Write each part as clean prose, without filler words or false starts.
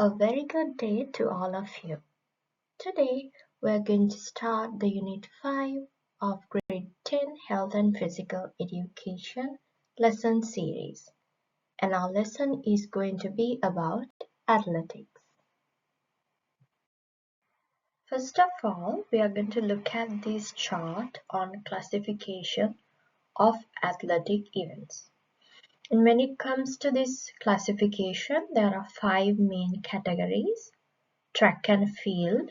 A very good day to all of you. Today we are going to start the Unit 5 of Grade 10 Health and Physical Education lesson series. And our lesson is going to be about athletics. First of all, we are going to look at this chart on classification of athletic events. And when it comes to this classification, there are 5 main categories: track and field.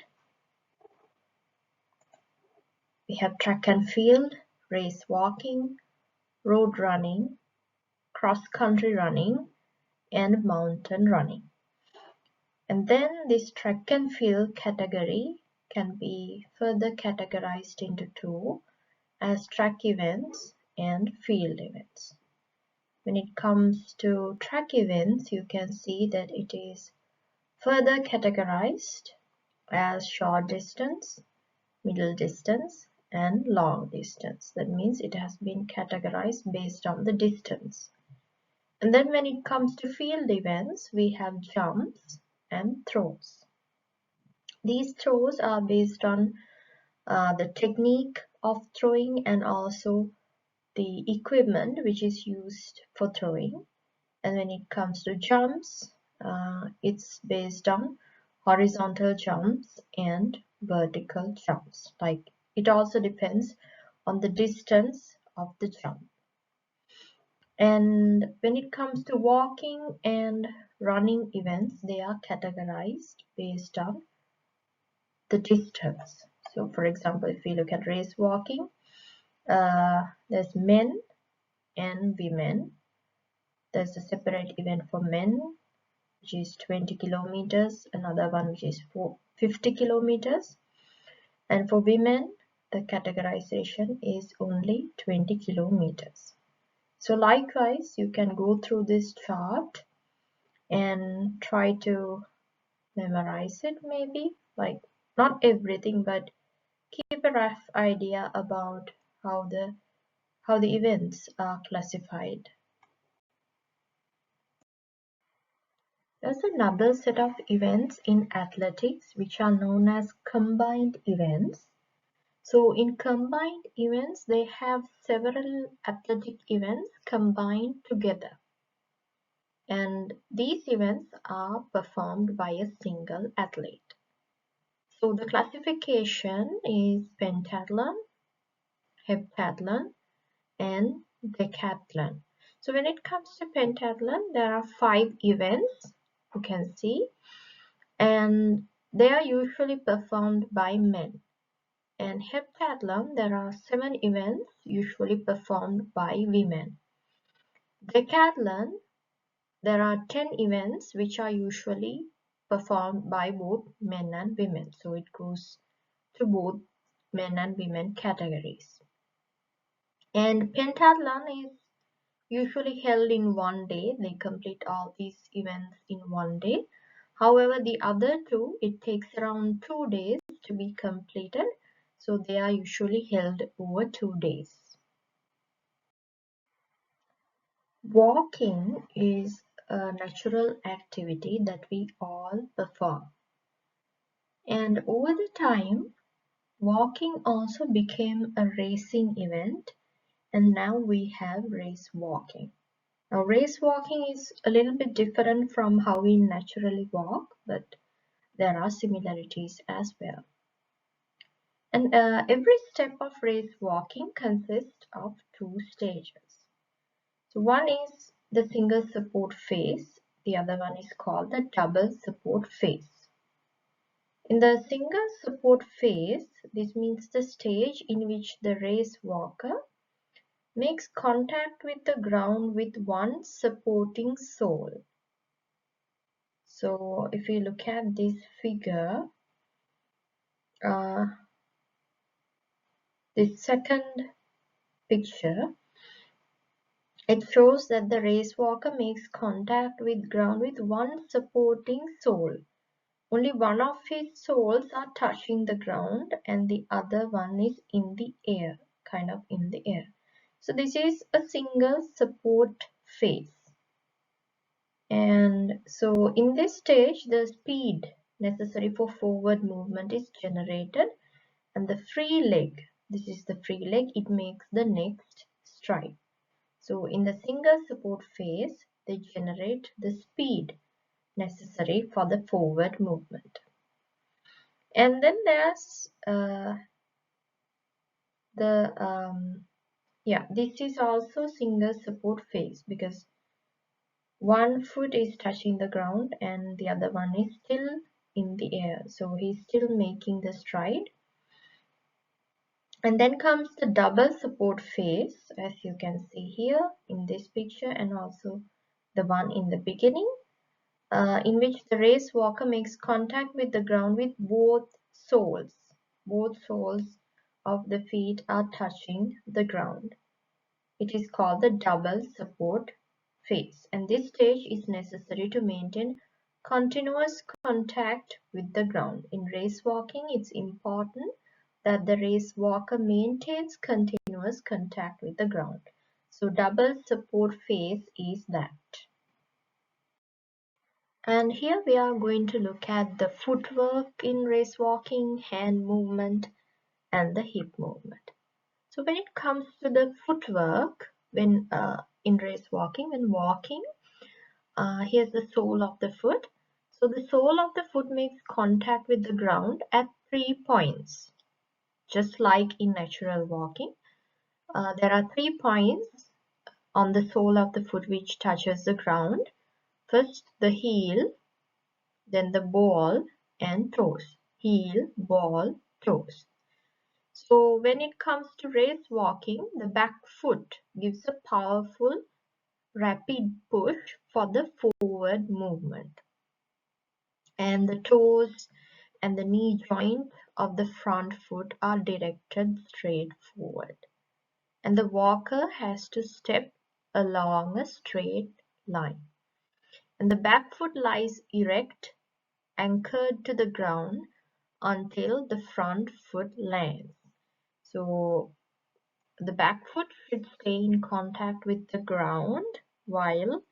We have track and field, race walking, road running, cross-country running, and mountain running. And then this track and field category can be further categorized into two as track events and field events. When it comes to track events, you can see that it is further categorized as short distance, middle distance, and long distance. That means it has been categorized based on the distance. And then when it comes to field events, we have jumps and throws. These throws are based on the technique of throwing and also the equipment which is used for throwing. And when it comes to jumps, it's based on horizontal jumps and vertical jumps. Like, it also depends on the distance of the jump. And when it comes to walking and running events, they are categorized based on the distance. So for example, if we look at race walking, there's men and women. There's a separate event for men, which is 20 kilometers, another one which is 50 kilometers. And for women, the categorization is only 20 kilometers. So likewise, you can go through this chart and try to memorize it maybe, like not everything, but keep a rough idea about how the events are classified. There's another set of events in athletics which are known as combined events. So in combined events, they have several athletic events combined together. And these events are performed by a single athlete. So the classification is pentathlon, heptathlon, and decathlon. So when it comes to pentathlon, there are 5 events you can see, and they are usually performed by men. And heptathlon, there are 7 events usually performed by women. Decathlon, there are 10 events which are usually performed by both men and women. So it goes to both men and women categories. And pentathlon is usually held in one day. They complete all these events in one day. However, the other two, it takes around 2 days to be completed. So they are usually held over 2 days. Walking is a natural activity that we all perform. And over the time, walking also became a racing event, and now we have race walking. Now, race walking is a little bit different from how we naturally walk, but there are similarities as well. And every step of race walking consists of 2 stages. So one is the single support phase, the other one is called the double support phase. In the single support phase, this means the stage in which the race walker makes contact with the ground with one supporting sole. So if we look at this figure, this second picture, it shows that the race walker makes contact with ground with one supporting sole. Only one of his soles are touching the ground and the other one is in the air, kind of in the air. So this is a single support phase. And so in this stage, the speed necessary for forward movement is generated, and the free leg, this is the free leg, it makes the next stride. So in the single support phase, they generate the speed necessary for the forward movement. And then there's this is also single support phase, because one foot is touching the ground and the other one is still in the air. So he's still making the stride. And then comes the double support phase, as you can see here in this picture, and also the one in the beginning, in which the race walker makes contact with the ground with both soles. Both soles of the feet are touching the ground. It is called the double support phase, and this stage is necessary to maintain continuous contact with the ground. In race walking, it's important that the race walker maintains continuous contact with the ground. So double support phase is that. And here we are going to look at the footwork in race walking, hand movement, and the hip movement. So when it comes to the footwork, when in race walking, when walking, here's the sole of the foot. So the sole of the foot makes contact with the ground at 3 points, just like in natural walking. There are 3 points on the sole of the foot which touches the ground. First the heel, then the ball and toes. Heel, ball, toes. So when it comes to race walking, the back foot gives a powerful rapid push for the forward movement. And the toes and the knee joint of the front foot are directed straight forward. And the walker has to step along a straight line. And the back foot lies erect, anchored to the ground until the front foot lands. So the back foot should stay in contact with the ground while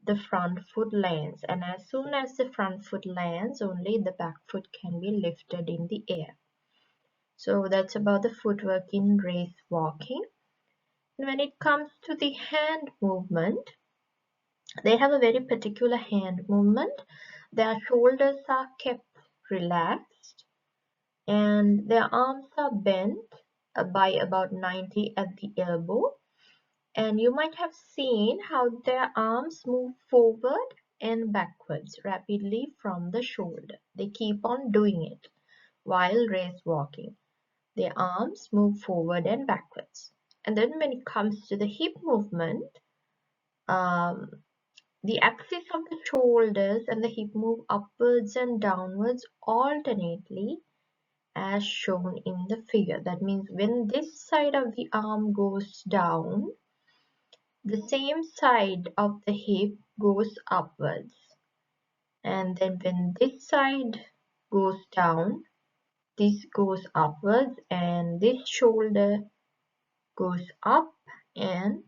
the front foot lands, and as soon as the front foot lands, only the back foot can be lifted in the air. So that's about the footwork in race walking. And when it comes to the hand movement, they have a very particular hand movement. Their shoulders are kept relaxed and their arms are bent by about 90 at the elbow. And you might have seen how their arms move forward and backwards rapidly from the shoulder. They keep on doing it while race walking. Their arms move forward and backwards. And then when it comes to the hip movement, the axis of the shoulders and the hip move upwards and downwards alternately as shown in the figure. That means when this side of the arm goes down, the same side of the hip goes upwards. And then when this side goes down, this goes upwards and this shoulder goes up and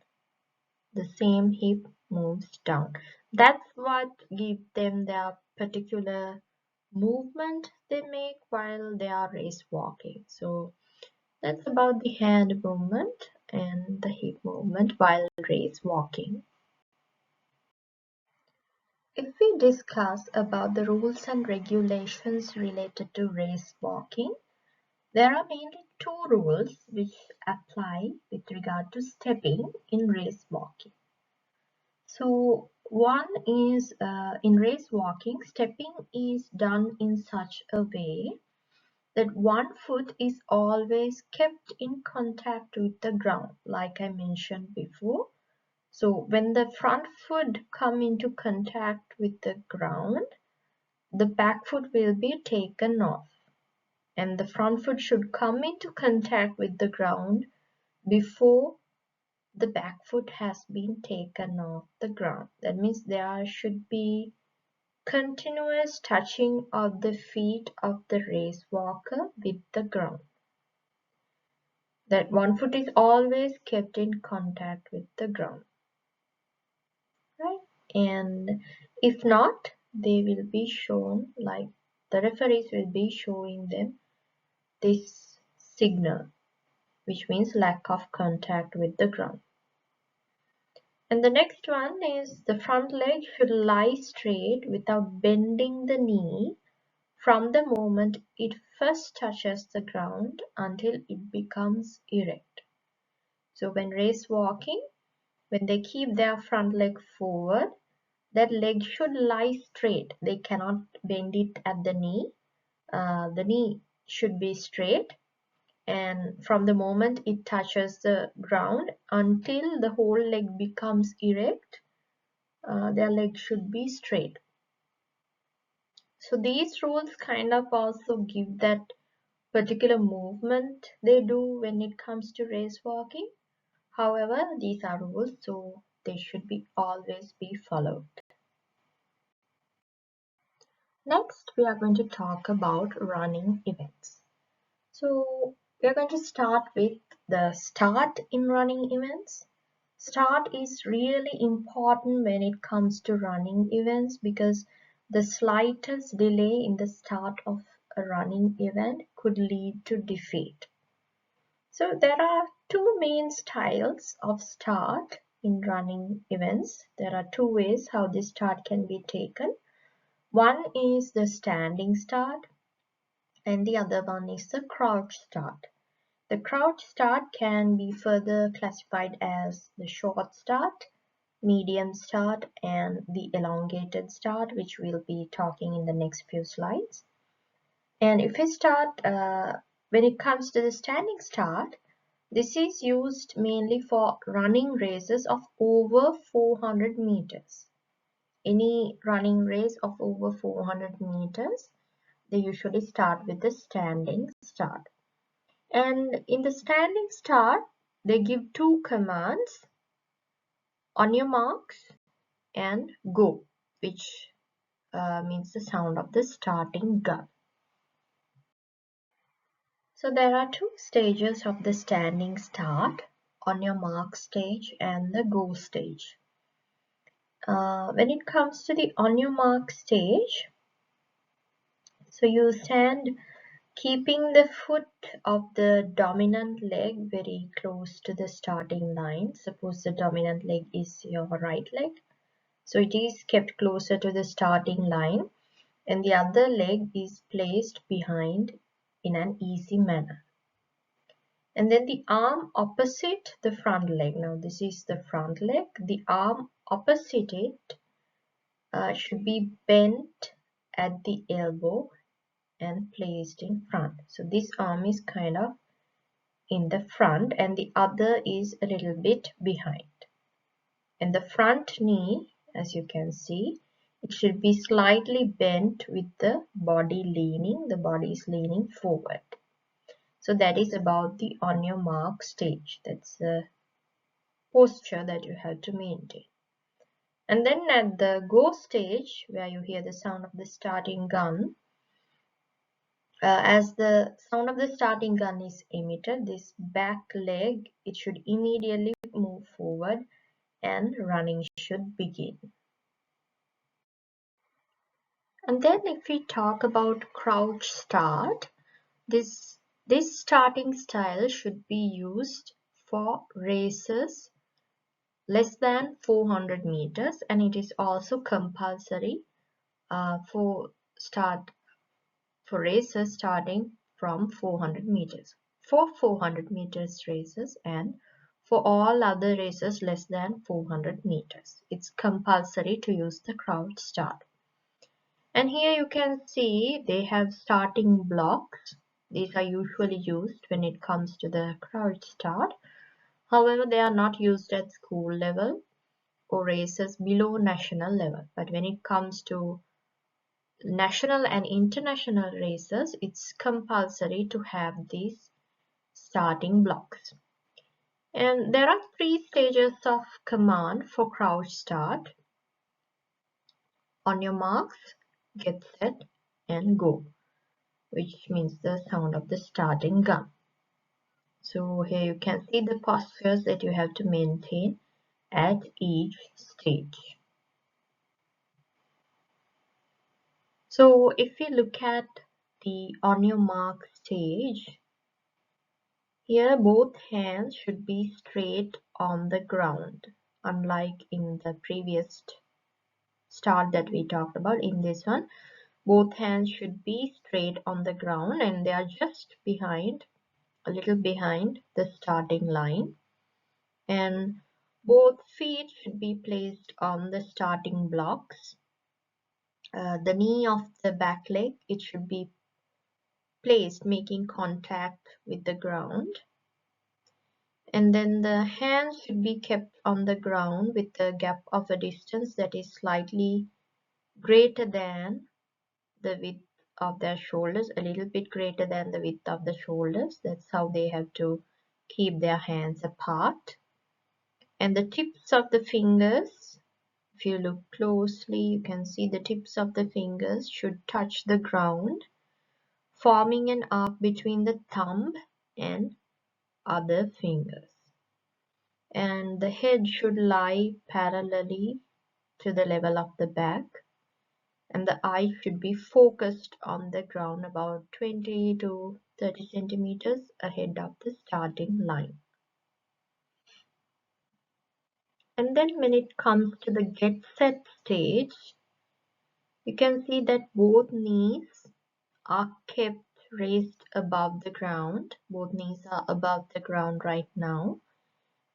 the same hip moves down. That's what gives them their particular movement they make while they are race walking. So that's about the hand movement and the hip movement while race walking. If we discuss about the rules and regulations related to race walking, there are mainly two rules which apply with regard to stepping in race walking. So one is in race walking, stepping is done in such a way that one foot is always kept in contact with the ground, like I mentioned before. So when the front foot come into contact with the ground, the back foot will be taken off, and the front foot should come into contact with the ground before the back foot has been taken off the ground. That means there should be continuous touching of the feet of the race walker with the ground. That one foot is always kept in contact with the ground. Right? And If not, they will be shown, like the referees will be showing them this signal, which means lack of contact with the ground. And the next one is the front leg should lie straight without bending the knee from the moment it first touches the ground until it becomes erect. So when race walking, when they keep their front leg forward, that leg should lie straight. They cannot bend it at the knee. The knee should be straight, and from the moment it touches the ground until the whole leg becomes erect, their leg should be straight. So these rules kind of also give that particular movement they do when it comes to race walking. However, these are rules, so they should be always be followed. Next, we are going to talk about running events. So we are going to start with the start in running events. Start is really important when it comes to running events because the slightest delay in the start of a running event could lead to defeat. So there are two main styles of start in running events. There are two ways how this start can be taken. One is the standing start and the other one is the crouch start. The crouch start can be further classified as the short start, medium start, and the elongated start, which we'll be talking in the next few slides. And if we start, when it comes to the standing start, this is used mainly for running races of over 400 meters. Any running race of over 400 meters, they usually start with the standing start. And in the standing start, they give two commands: on your marks and go, which means the sound of the starting gun. So there are two stages of the standing start: on your mark stage and the go stage. When it comes to the on your mark stage, so you stand keeping the foot of the dominant leg very close to the starting line. Suppose the dominant leg is your right leg. So it is kept closer to the starting line and the other leg is placed behind in an easy manner. And then the arm opposite the front leg. Now this is the front leg. The arm opposite it should be bent at the elbow and placed in front. So this arm is kind of in the front and the other is a little bit behind. And the front knee, as you can see, it should be slightly bent with the body leaning. The body is leaning forward. So that is about the on your mark stage. That's the posture that you have to maintain. And then at the go stage, where you hear the sound of the starting gun, as the sound of the starting gun is emitted, this back leg, it should immediately move forward and running should begin. And then if we talk about crouch start, this starting style should be used for races less than 400 meters, and it is also compulsory for races starting from 400 meters. For 400 meters races and for all other races less than 400 meters, it's compulsory to use the crouch start. And here you can see they have starting blocks. These are usually used when it comes to the crouch start. However, they are not used at school level or races below national level. But when it comes to national and international races, it's compulsory to have these starting blocks. And there are three stages of command for crouch start: on your marks, get set, and go, which means the sound of the starting gun. So here you can see the postures that you have to maintain at each stage. So if we look at the on your mark stage, here both hands should be straight on the ground, unlike in the previous start that we talked about. In this one, both hands should be straight on the ground and they are just behind, a little behind the starting line. And both feet should be placed on the starting blocks. The knee of the back leg, it should be placed making contact with the ground. And then the hands should be kept on the ground with a gap of a distance that is slightly greater than the width of their shoulders, a little bit greater than the width of the shoulders. That's how they have to keep their hands apart. And the tips of the fingers, if you look closely, you can see the tips of the fingers should touch the ground, forming an arc between the thumb and other fingers. And the head should lie parallelly to the level of the back, and the eye should be focused on the ground about 20 to 30 centimeters ahead of the starting line. And then when it comes to the get set stage, you can see that both knees are kept raised above the ground. Both knees are above the ground right now.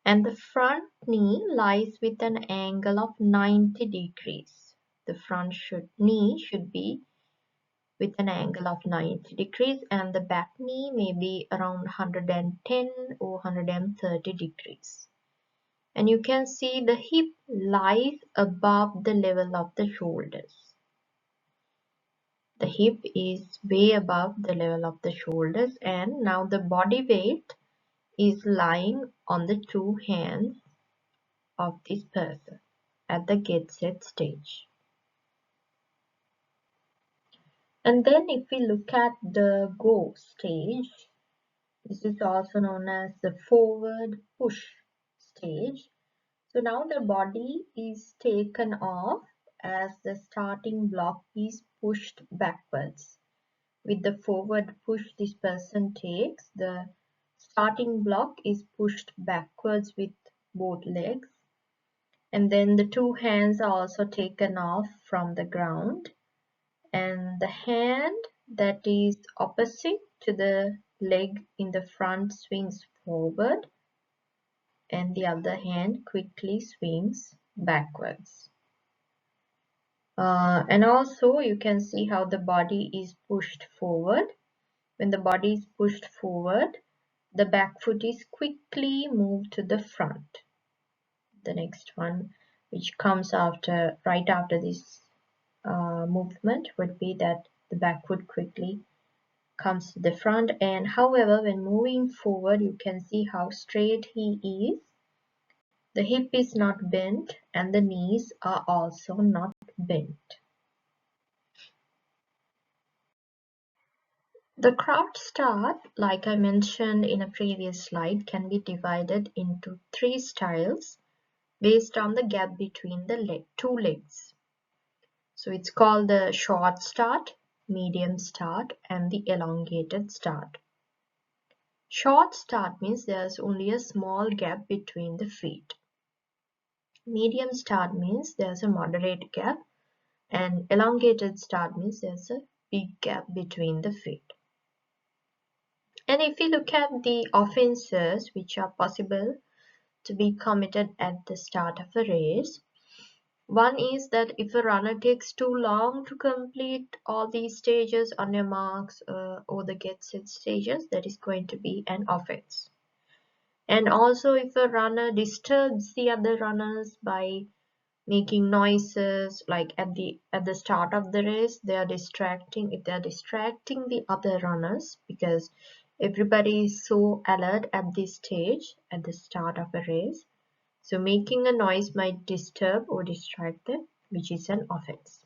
And the front knee lies with an angle of 90 degrees. The front knee should be with an angle of 90 degrees and the back knee may be around 110 or 130 degrees. And you can see the hip lies above the level of the shoulders. The hip is way above the level of the shoulders, and now the body weight is lying on the two hands of this person at the get set stage. And then if we look at the go stage, this is also known as the forward push stage. So now the body is taken off as the starting block is pushed backwards. With the forward push this person takes, the starting block is pushed backwards with both legs. And then the two hands are also taken off from the ground. And the hand that is opposite to the leg in the front swings forward and the other hand quickly swings backwards. And also you can see how the body is pushed forward. When the body is pushed forward, the back foot is quickly moved to the front. The next one which comes right after this movement would be that the back foot quickly comes to the front, and however when moving forward you can see how straight he is. The hip is not bent and the knees are also not bent. The craft start, like I mentioned in a previous slide, can be divided into 3 styles based on the gap between the two legs. So it's called the short start, medium start and the elongated start. Short start means there's only a small gap between the feet. Medium start means there's a moderate gap, and elongated start means there's a big gap between the feet. And if we look at the offenses which are possible to be committed at the start of a race, one is that if a runner takes too long to complete all these stages on your marks or the get set stages, that is going to be an offense. And also if a runner disturbs the other runners by making noises, like at the start of the race, if they are distracting the other runners, because everybody is so alert at this stage at the start of a race, so making a noise might disturb or distract them, which is an offense.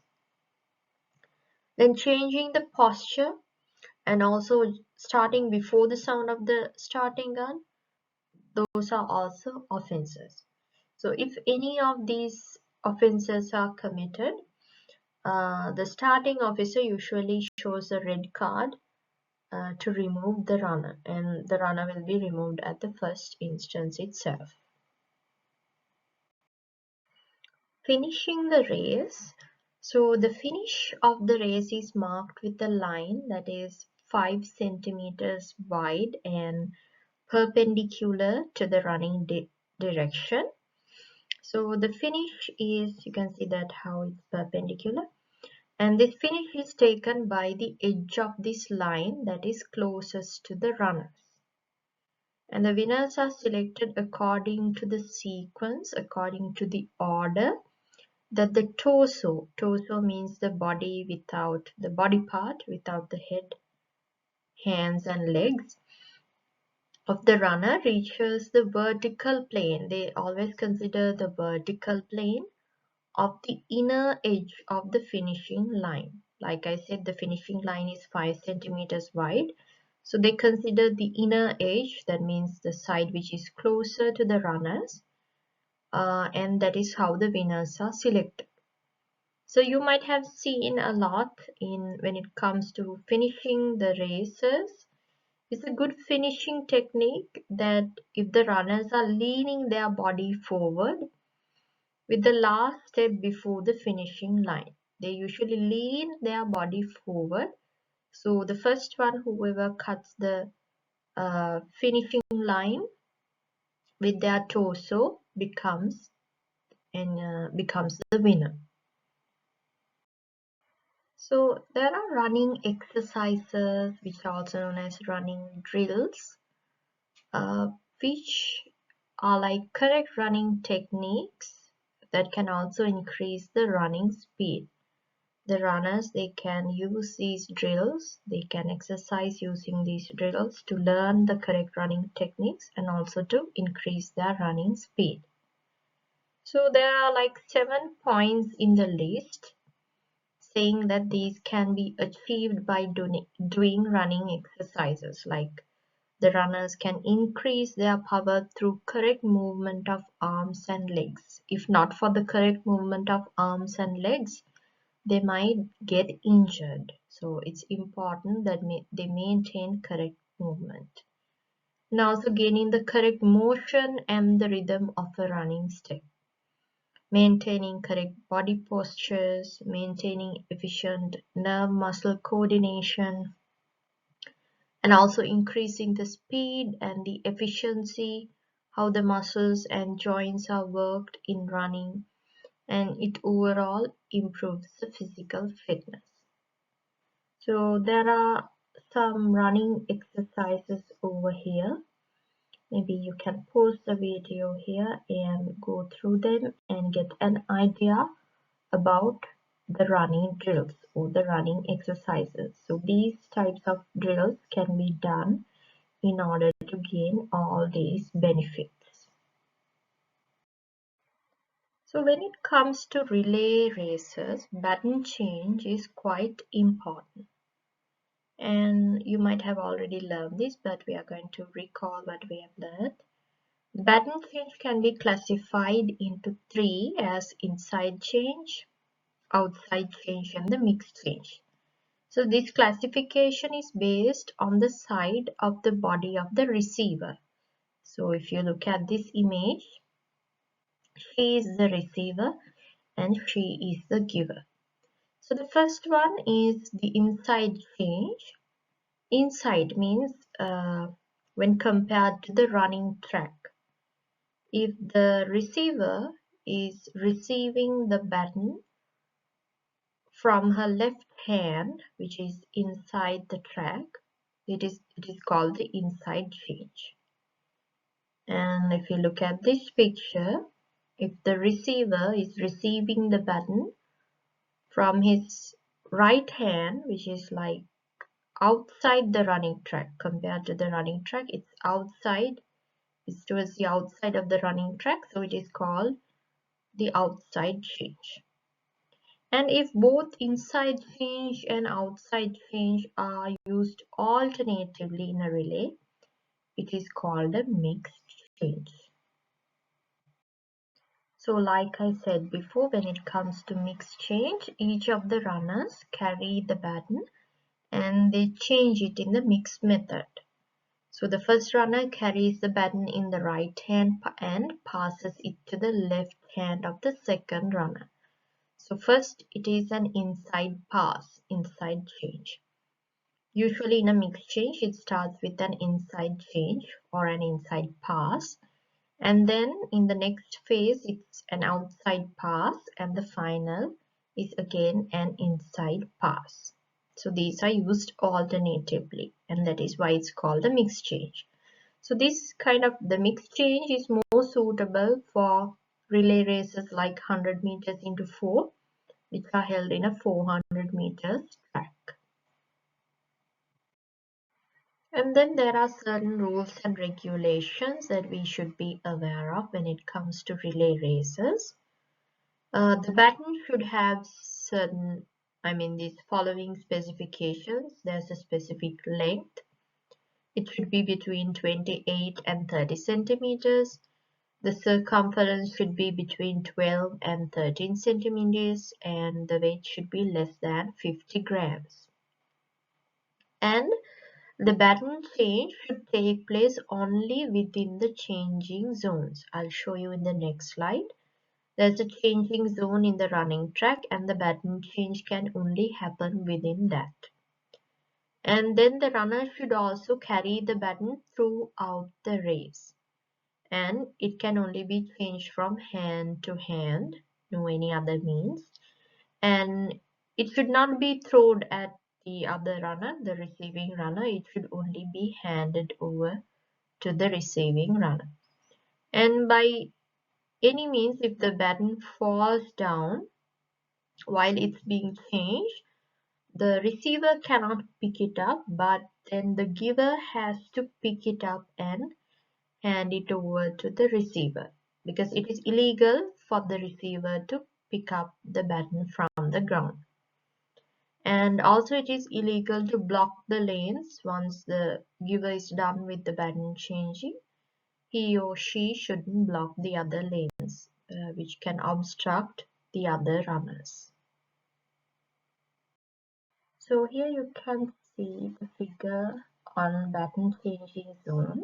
Then changing the posture and also starting before the sound of the starting gun, those are also offenses. So if any of these offenses are committed, the starting officer usually shows a red card to remove the runner, and the runner will be removed at the first instance itself. Finishing the race. So the finish of the race is marked with a line that is 5 centimeters wide and perpendicular to the running direction. So the finish is, you can see that how it's perpendicular, and this finish is taken by the edge of this line that is closest to the runners. And the winners are selected according to the sequence, according to the order that the torso means the body without the body part, without the head, hands and legs of the runner reaches the vertical plane. They always consider the vertical plane of the inner edge of the finishing line. Like I said, the finishing line is 5 centimeters wide. So they consider the inner edge, that means the side which is closer to the runners, and that is how the winners are selected. So you might have seen a lot when it comes to finishing the races. It's a good finishing technique that if the runners are leaning their body forward with the last step before the finishing line, they usually lean their body forward. So the first one, whoever cuts the finishing line with their torso becomes the winner. So there are running exercises, which are also known as running drills, which are like correct running techniques that can also increase the running speed. The runners, they can use these drills, they can exercise using these drills to learn the correct running techniques and also to increase their running speed. So there are like 7 points in the list saying that these can be achieved by doing running exercises. Like the runners can increase their power through correct movement of arms and legs. If not for the correct movement of arms and legs, they might get injured. So it's important that they maintain correct movement. And also gaining the correct motion and the rhythm of a running step. Maintaining correct body postures, maintaining efficient nerve muscle coordination, and also increasing the speed and the efficiency, how the muscles and joints are worked in running, and it overall improves the physical fitness. So there are some running exercises over here. Maybe you can pause the video here and go through them and get an idea about the running drills or the running exercises. So these types of drills can be done in order to gain all these benefits. So when it comes to relay races, baton change is quite important. And you might have already learned this, but we are going to recall what we have learned. Baton change can be classified into 3 as inside change, outside change, and the mixed change. So this classification is based on the side of the body of the receiver. So if you look at this image, she is the receiver and she is the giver. So the first one is the inside change. Inside means when compared to the running track. If the receiver is receiving the baton from her left hand, which is inside the track, it is called the inside change. And if you look at this picture, if the receiver is receiving the baton from his right hand, which is like outside the running track, compared to the running track, it's outside, it's towards the outside of the running track, so it is called the outside change. And if both inside change and outside change are used alternatively in a relay, it is called a mixed change. So like I said before, when it comes to mix change, each of the runners carry the baton and they change it in the mix method. So the first runner carries the baton in the right hand and passes it to the left hand of the second runner. So first it is an inside pass, inside change. Usually in a mix change, it starts with an inside change or an inside pass. And then in the next phase, it's an outside pass, and the final is again an inside pass. So these are used alternatively, and that is why it's called a mix change. So this kind of the mix change is more suitable for relay races like 100 meters into 4, which are held in a 400 meters track. And then there are certain rules and regulations that we should be aware of when it comes to relay races. The baton should have certain, these following specifications. There's a specific length. It should be between 28 and 30 centimeters. The circumference should be between 12 and 13 centimeters, and the weight should be less than 50 grams. And the baton change should take place only within the changing zones. I'll show you in the next slide. There's a changing zone in the running track, and the baton change can only happen within that. And then the runner should also carry the baton throughout the race. And it can only be changed from hand to hand, no any other means. And it should not be thrown at the other runner, the receiving runner. It should only be handed over to the receiving runner. And by any means, if the baton falls down while it's being changed, the receiver cannot pick it up, but then the giver has to pick it up and hand it over to the receiver, because it is illegal for the receiver to pick up the baton from the ground. And also it is illegal to block the lanes once the giver is done with the baton changing. He or she shouldn't block the other lanes, which can obstruct the other runners. So here you can see the figure on baton changing zone.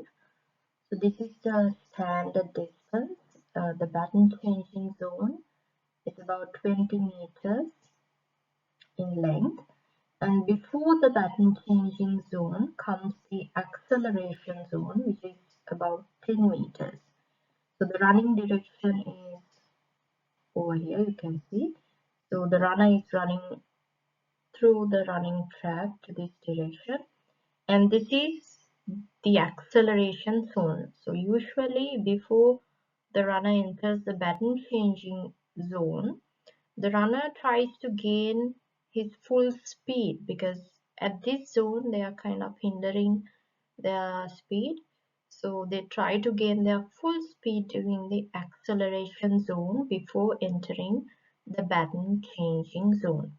So this is the standard distance. The baton changing zone is about 20 meters in length. And before the baton changing zone comes the acceleration zone, which is about 10 meters. So the running direction is over here, you can see. So the runner is running through the running track to this direction, and this is the acceleration zone. So usually before the runner enters the baton changing zone, the runner tries to gain his full speed, because at this zone they are kind of hindering their speed. So they try to gain their full speed during the acceleration zone before entering the baton changing zone.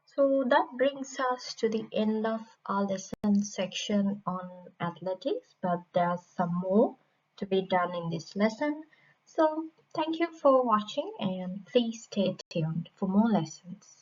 So that brings us to the end of our lesson section on athletics, but there's some more to be done in this lesson. So thank you for watching, and please stay tuned for more lessons.